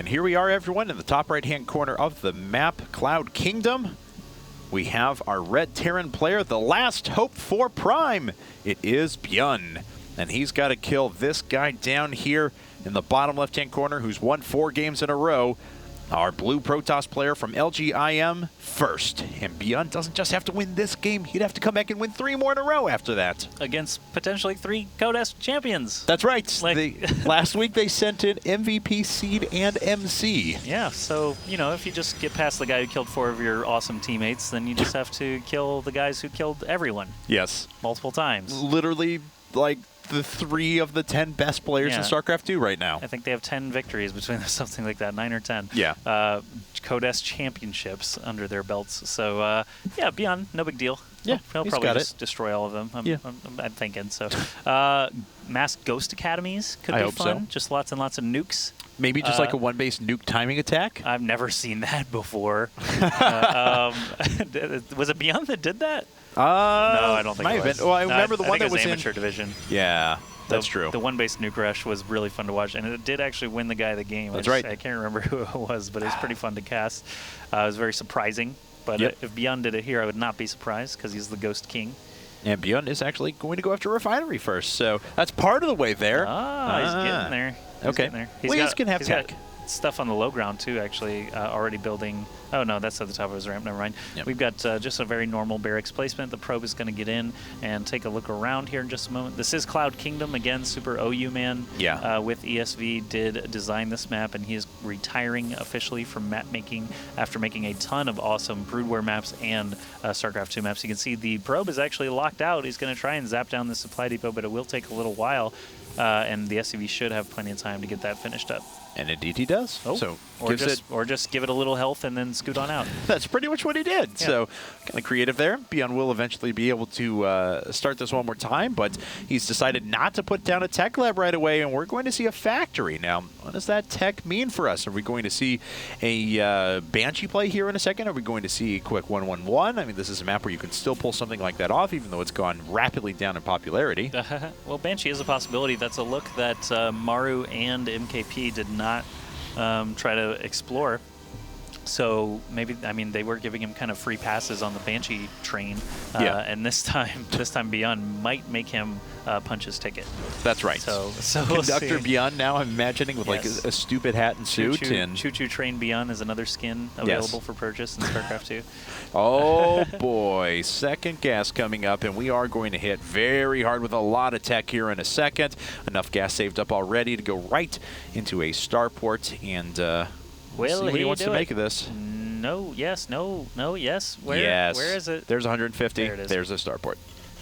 here we are, everyone, in the top right-hand corner of the map, Cloud Kingdom. We have our red Terran player, the last hope for Prime. It is Bjorn, and he's got to kill this guy down here in the bottom left-hand corner who's won 4 games in a row. Our blue Protoss player from LGIM first. And Bjorn doesn't just have to win this game, he'd have to come back and win 3 more in a row after that. Against potentially 3 Codesk champions. That's right. Last week they sent in MVP, Seed, and MC. Yeah, so, you know, if you just get past the guy who killed 4 of your awesome teammates, then you just have to kill the guys who killed everyone. Yes. Multiple times. Literally, like, the 3 of the 10 best players in StarCraft 2 right now. I think they have 10 victories between them, something like that, 9 or 10. Yeah. Codesk championships under their belts. So, yeah, Bjorn, no big deal. Yeah, he'll probably just destroy all of them. I'm thinking. So, mass Ghost Academies could be fun. So. Just lots and lots of nukes. Maybe just like a one-base nuke timing attack? I've never seen that before. Was it Bjorn that did that? No, I don't think it was. Well, I remember the one that was in amateur division. Yeah, that's true. The one-base nuke rush was really fun to watch, and it did actually win the guy the game. That's right. I can't remember who it was, but it was pretty fun to cast. It was very surprising. But if Bjorn did it here, I would not be surprised because he's the Ghost King. And Bjorn is actually going to go after Refinery first, so that's part of the way there. He's getting there. He's getting there. He's going to have tech. Stuff on the low ground too, actually, already building. Oh no, that's at the top of his ramp. Never mind. Yep. We've got just a very normal barracks placement. The probe is going to get in and take a look around here in just a moment. This is Cloud Kingdom again. Super OU man. Yeah. With ESV did design this map, and he is retiring officially from map making after making a ton of awesome Broodware maps and StarCraft 2 maps. You can see the probe is actually locked out. He's going to try and zap down the supply depot, but it will take a little while. And the SCV should have plenty of time to get that finished up. And indeed he does. Oh, so or just give it a little health and then scoot on out. That's pretty much what he did. Yeah. So kind of creative there. Bjorn will eventually be able to start this one more time, but he's decided not to put down a tech lab right away, and we're going to see a factory. Now, what does that tech mean for us? Are we going to see a Banshee play here in a second? Are we going to see a quick 1-1-1? I mean, this is a map where you can still pull something like that off, even though it's gone rapidly down in popularity. Well, Banshee is a possibility. That's a look that Maru and MKP did not try to explore. So maybe, I mean, they were giving him kind of free passes on the Banshee train, and this time Bjorn might make him punch his ticket. That's right. So Conductor we'll Bjorn now, I'm imagining, with like a stupid hat and suit. Choo-Choo Train Bjorn is another skin available for purchase in StarCraft 2. Oh boy, second gas coming up, and we are going to hit very hard with a lot of tech here in a second. Enough gas saved up already to go right into a starport, and we'll see what he wants to make of this. No, yes, no, yes. Yes. Where is it? There's 150. There it is. There's a starport.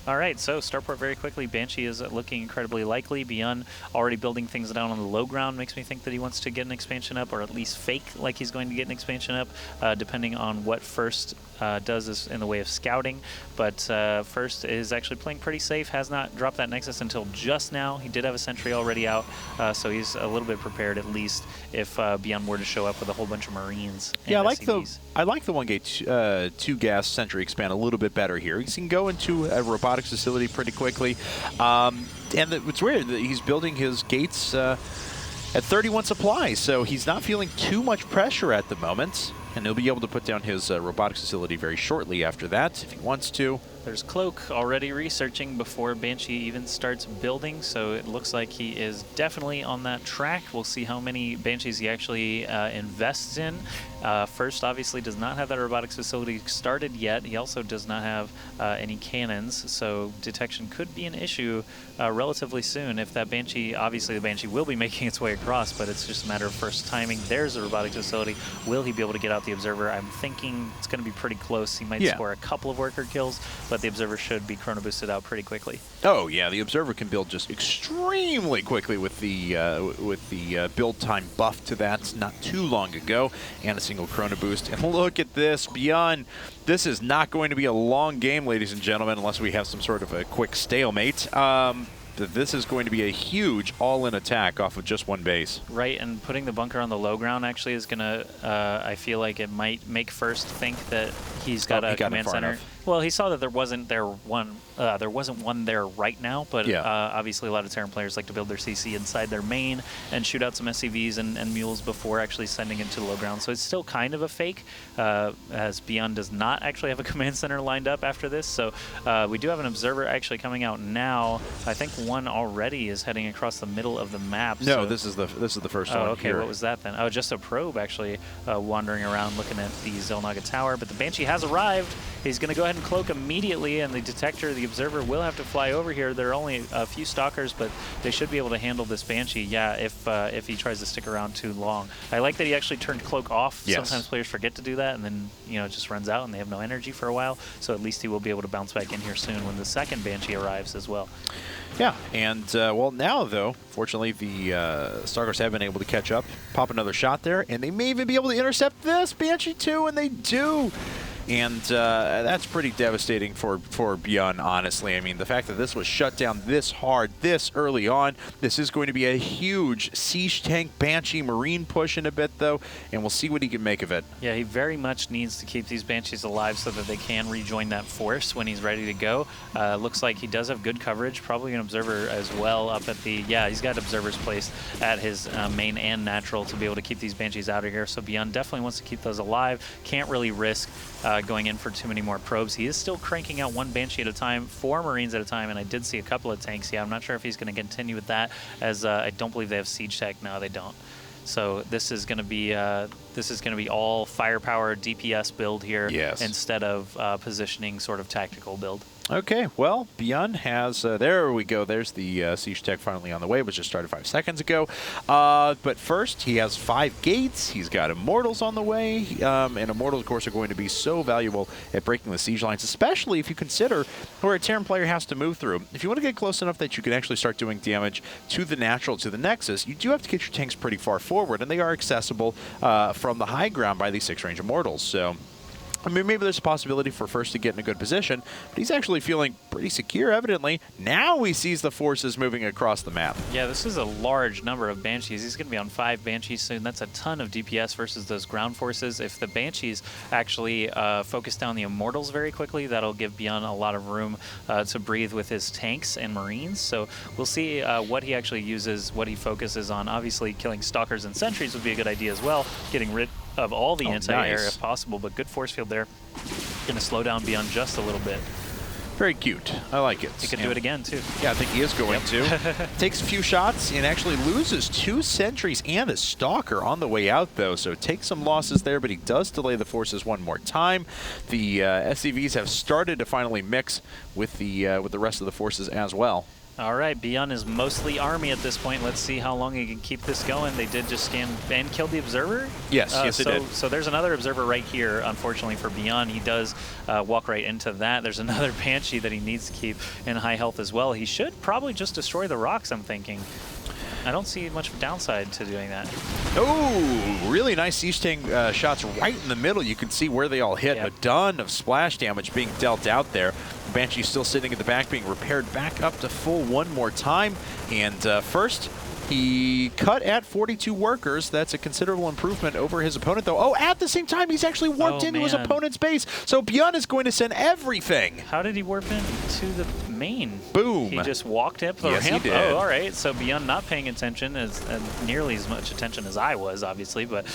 All right, so starport very quickly. Banshee is looking incredibly likely. Bjorn already building things down on the low ground makes me think that he wants to get an expansion up, or at least fake like he's going to get an expansion up, depending on what First does in the way of scouting. But First is actually playing pretty safe, has not dropped that Nexus until just now. He did have a sentry already out, so he's a little bit prepared, at least, if Bjorn were to show up with a whole bunch of Marines. Yeah, I like the 1 gate 2 gas sentry expand a little bit better here. He can go into a robotics facility pretty quickly. And it's weird that he's building his gates at 31 supply, so he's not feeling too much pressure at the moment. And he'll be able to put down his robotics facility very shortly after that, if he wants to. There's Cloak already researching before Banshee even starts building, so it looks like he is definitely on that track. We'll see how many Banshees he actually invests in. First, obviously, does not have that robotics facility started yet. He also does not have any cannons, so detection could be an issue relatively soon. If that Banshee, obviously the Banshee will be making its way across, but it's just a matter of First timing. There's a robotics facility. Will he be able to get out the Observer? I'm thinking it's going to be pretty close. He might score a couple of worker kills, but the Observer should be chrono boosted out pretty quickly. Oh yeah, the Observer can build just extremely quickly with the build time buff to that not too long ago, and a single chrono boost. And look at this, Bjorn. This is not going to be a long game, ladies and gentlemen, unless we have some sort of a quick stalemate. This is going to be a huge all-in attack off of just 1 base. Right, and putting the bunker on the low ground actually is going to, I feel like it might make First think that he's got a command center. Well, he saw that there wasn't one there right now, but obviously a lot of Terran players like to build their CC inside their main and shoot out some SCVs and mules before actually sending into the low ground. So it's still kind of a fake, as Beyond does not actually have a command center lined up after this. So we do have an observer actually coming out now. I think one already is heading across the middle of the map. No, so this is the first one. Okay, here. what was that then? Oh, just a probe actually wandering around looking at the Xel'Naga tower. But the Banshee has arrived. He's going to go ahead and cloak immediately, and the detector, the observer, will have to fly over here. There are only a few stalkers, but they should be able to handle this Banshee, yeah, if he tries to stick around too long. I like that he actually turned cloak off. Yes. Sometimes players forget to do that, and then it just runs out, and they have no energy for a while. So at least he will be able to bounce back in here soon when the second Banshee arrives as well. Yeah, and well, now though, fortunately, the Stalkers have been able to catch up, pop another shot there, and they may even be able to intercept this Banshee too, and they do. And that's pretty devastating for Beyond, honestly. I mean, the fact that this was shut down this hard, this early on, this is going to be a huge Siege Tank Banshee Marine push in a bit, though, and we'll see what he can make of it. Yeah, he very much needs to keep these Banshees alive so that they can rejoin that force when he's ready to go. Looks like he does have good coverage, probably an observer as well up at the... Yeah, he's got observers placed at his main and natural to be able to keep these Banshees out of here. So Beyond definitely wants to keep those alive. Can't really risk going in for too many more probes. He is still cranking out one Banshee at a time, 4 Marines at a time, and I did see a couple of tanks. Yeah, I'm not sure if he's going to continue with that, as I don't believe they have siege tech. No, they don't. So this is going to be all firepower DPS build here, yes, instead of positioning sort of tactical build. Okay, well, Beyond has, there we go, there's the Siege Tech finally on the way, which just started 5 seconds ago. But first, he has 5 gates, he's got Immortals on the way, and Immortals, of course, are going to be so valuable at breaking the siege lines, especially if you consider where a Terran player has to move through. If you want to get close enough that you can actually start doing damage to the Natural, to the Nexus, you do have to get your tanks pretty far forward, and they are accessible from the high ground by these 6-range Immortals, so... I mean, maybe there's a possibility for First to get in a good position, but he's actually feeling pretty secure, evidently. Now he sees the forces moving across the map. Yeah, this is a large number of Banshees. He's going to be on 5 Banshees soon. That's a ton of DPS versus those ground forces. If the Banshees actually focus down the Immortals very quickly, that'll give Beyond a lot of room to breathe with his tanks and Marines. So we'll see what he actually uses, what he focuses on. Obviously, killing Stalkers and Sentries would be a good idea as well, getting rid of all the anti-air if possible, but good force field there. Going to slow down Beyond just a little bit. Very cute. I like it. He could do it again, too. Yeah, I think he is going to. Takes a few shots and actually loses 2 Sentries and a Stalker on the way out, though. So takes some losses there, but he does delay the forces one more time. The SCVs have started to finally mix with the rest of the forces as well. All right, Beyond is mostly army at this point. Let's see how long he can keep this going. They did just scan and kill the observer? Yes, yes, they did. So there's another observer right here, unfortunately for Beyond. He does walk right into that. There's another Banshee that he needs to keep in high health as well. He should probably just destroy the rocks, I'm thinking. I don't see much of a downside to doing that. Oh, really nice Siege Tank shots right in the middle. You can see where they all hit. Yep. A ton of splash damage being dealt out there. Banshee still sitting at the back, being repaired back up to full one more time. And first, he cut at 42 workers. That's a considerable improvement over his opponent, though. Oh, at the same time, he's actually warped into his opponent's base. So Beyond is going to send everything. How did he warp into the main? Boom. He just walked up the ramp? Yes, he did. Oh, all right. So Beyond not paying attention, nearly as much attention as I was, obviously. But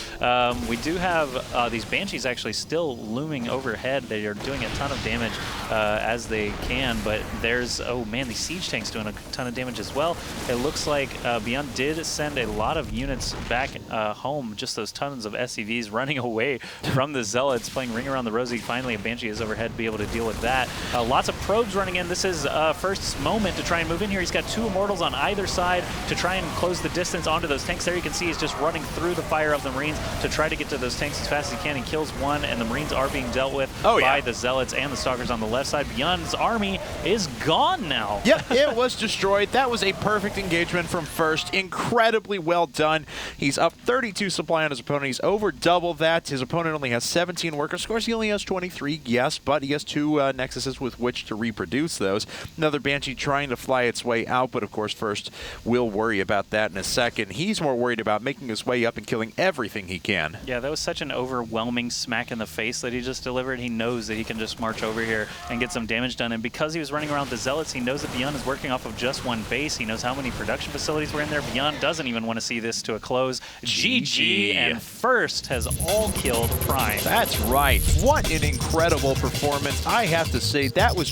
we do have these Banshees actually still looming overhead. They are doing a ton of damage as they can. But there's, oh man, these Siege Tanks doing a ton of damage as well. It looks like Beyond did send a lot of units back home, just those tons of SCVs running away from the Zealots, playing Ring Around the Rosie. Finally, a Banshee is overhead to be able to deal with that. Lots of probes running in. This is First's moment to try and move in here. He's got 2 Immortals on either side to try and close the distance onto those tanks. There you can see he's just running through the fire of the Marines to try to get to those tanks as fast as he can. He kills one, and the Marines are being dealt with by the Zealots and the Stalkers on the left side. Beyond's army is gone now. Yep, it was destroyed. That was a perfect engagement from First. just incredibly well done. He's up 32 supply on his opponent. He's over double that. His opponent only has 17 worker scores. He only has 23, yes, but he has 2 Nexuses with which to reproduce those. Another Banshee trying to fly its way out, but of course first we'll worry about that in a second. He's more worried about making his way up and killing everything he can. Yeah, that was such an overwhelming smack in the face that he just delivered. He knows that he can just march over here and get some damage done, and because he was running around the Zealots, he knows that Beyond is working off of just one base. He knows how many production facilities were in there. Beyond doesn't even want to see this to a close. GG, and first has all killed Prime. That's right. What an incredible performance. I have to say, that was